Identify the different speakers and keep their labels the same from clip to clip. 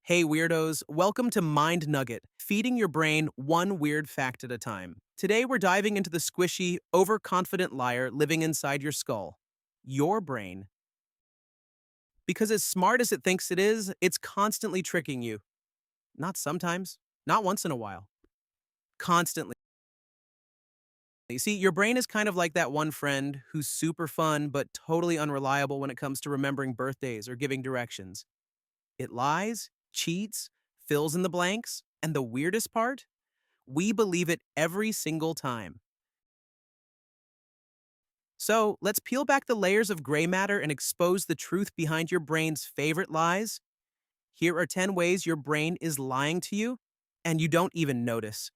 Speaker 1: Hey weirdos, welcome to Mind Nugget, feeding your brain one weird fact at a time. Today we're diving into the squishy, overconfident liar living inside your skull. Your brain. Because as smart as it thinks it is, it's constantly tricking you. Not sometimes, not once in a while. Constantly. You see, your brain is kind of like that one friend who's super fun but totally unreliable when it comes to remembering birthdays or giving directions. It lies, cheats, fills in the blanks, and the weirdest part? We believe it every single time. So let's peel back the layers of gray matter and expose the truth behind your brain's favorite lies. Here are 10 ways your brain is lying to you, and you don't even notice.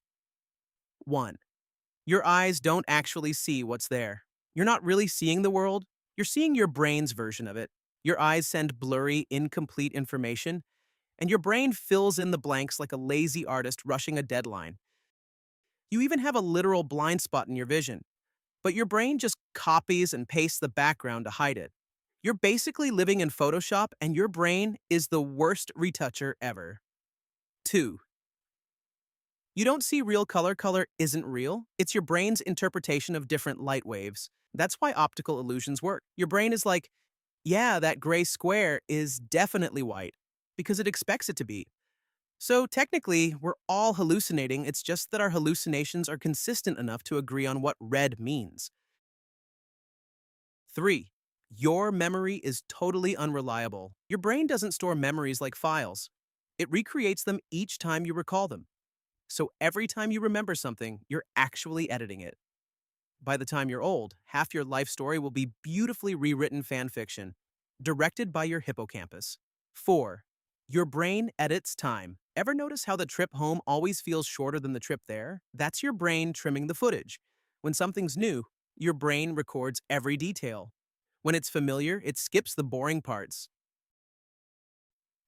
Speaker 1: 1. Your eyes don't actually see what's there. You're not really seeing the world, you're seeing your brain's version of it. Your eyes send blurry, incomplete information, and your brain fills in the blanks like a lazy artist rushing a deadline. You even have a literal blind spot in your vision, but your brain just copies and pastes the background to hide it. You're basically living in Photoshop, and your brain is the worst retoucher ever. 2. You don't see real color. Color isn't real. It's your brain's interpretation of different light waves. That's why optical illusions work. Your brain is like, yeah, that gray square is definitely white, because it expects it to be. So technically, we're all hallucinating, it's just that our hallucinations are consistent enough to agree on what red means. 3. Your memory is totally unreliable. Your brain doesn't store memories like files. It recreates them each time you recall them. So every time you remember something, you're actually editing it. By the time you're old, half your life story will be beautifully rewritten fan fiction, directed by your hippocampus. 4. Your brain edits time. Ever notice how the trip home always feels shorter than the trip there? That's your brain trimming the footage. When something's new, your brain records every detail. When it's familiar, it skips the boring parts.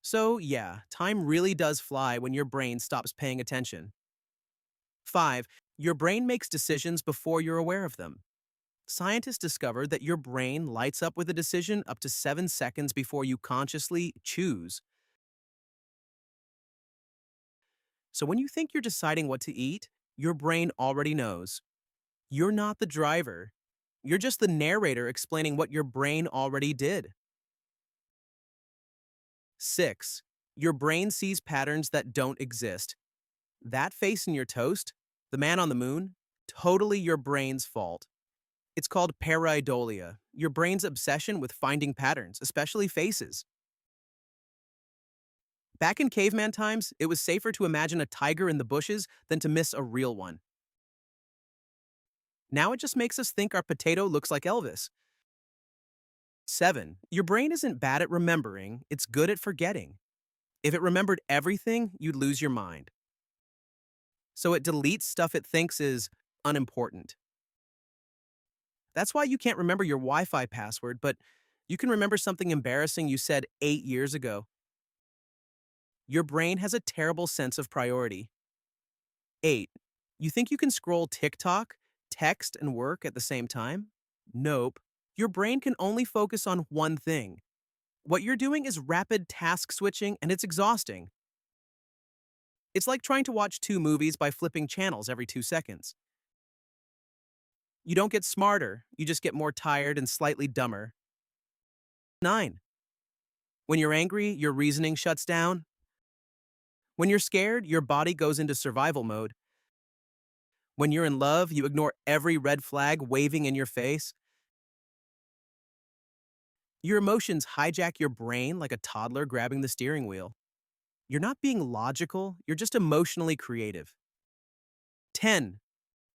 Speaker 1: So, yeah, time really does fly when your brain stops paying attention. 5. Your brain makes decisions before you're aware of them. Scientists discovered that your brain lights up with a decision up to 7 seconds before you consciously choose. So when you think you're deciding what to eat, your brain already knows. You're not the driver. You're just the narrator explaining what your brain already did. 6. Your brain sees patterns that don't exist. That face in your toast, the man on the moon, totally your brain's fault. It's called pareidolia, your brain's obsession with finding patterns, especially faces. Back in caveman times, it was safer to imagine a tiger in the bushes than to miss a real one. Now it just makes us think our potato looks like Elvis. 7. Your brain isn't bad at remembering, it's good at forgetting. If it remembered everything, you'd lose your mind. So it deletes stuff it thinks is unimportant. That's why you can't remember your Wi Fi password, but you can remember something embarrassing you said 8 years ago. Your brain has a terrible sense of priority. 8. You think you can scroll TikTok, text, and work at the same time? Nope. Your brain can only focus on one thing. What you're doing is rapid task switching, and it's exhausting. It's like trying to watch two movies by flipping channels every 2 seconds. You don't get smarter, you just get more tired and slightly dumber. 9. When you're angry, your reasoning shuts down. When you're scared, your body goes into survival mode. When you're in love, you ignore every red flag waving in your face. Your emotions hijack your brain like a toddler grabbing the steering wheel. You're not being logical, you're just emotionally creative. 10.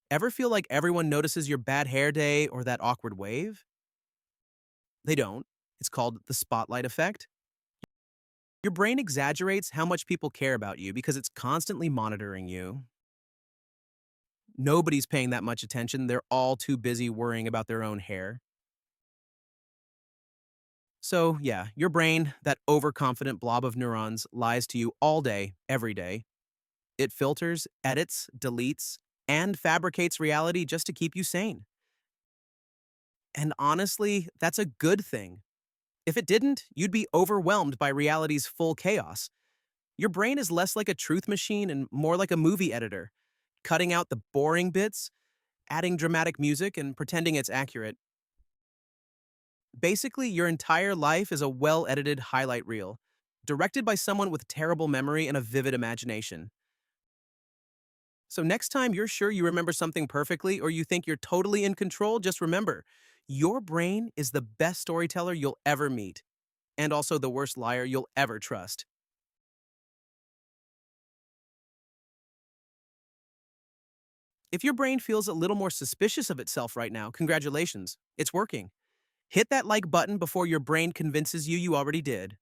Speaker 1: Ever feel like everyone notices your bad hair day or that awkward wave? They don't. It's called the spotlight effect. Your brain exaggerates how much people care about you because it's constantly monitoring you. Nobody's paying that much attention, they're all too busy worrying about their own hair. So, yeah, your brain, that overconfident blob of neurons, lies to you all day, every day. It filters, edits, deletes, and fabricates reality just to keep you sane. And honestly, that's a good thing. If it didn't, you'd be overwhelmed by reality's full chaos. Your brain is less like a truth machine and more like a movie editor, cutting out the boring bits, adding dramatic music, and pretending it's accurate. Basically, your entire life is a well edited highlight reel, directed by someone with terrible memory and a vivid imagination. So, next time you're sure you remember something perfectly or you think you're totally in control, just remember your brain is the best storyteller you'll ever meet, and also the worst liar you'll ever trust. If your brain feels a little more suspicious of itself right now, congratulations, it's working. Hit that like button before your brain convinces you already did.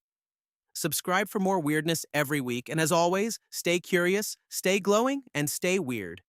Speaker 1: Subscribe for more weirdness every week, and as always, stay curious, stay glowing, and stay weird.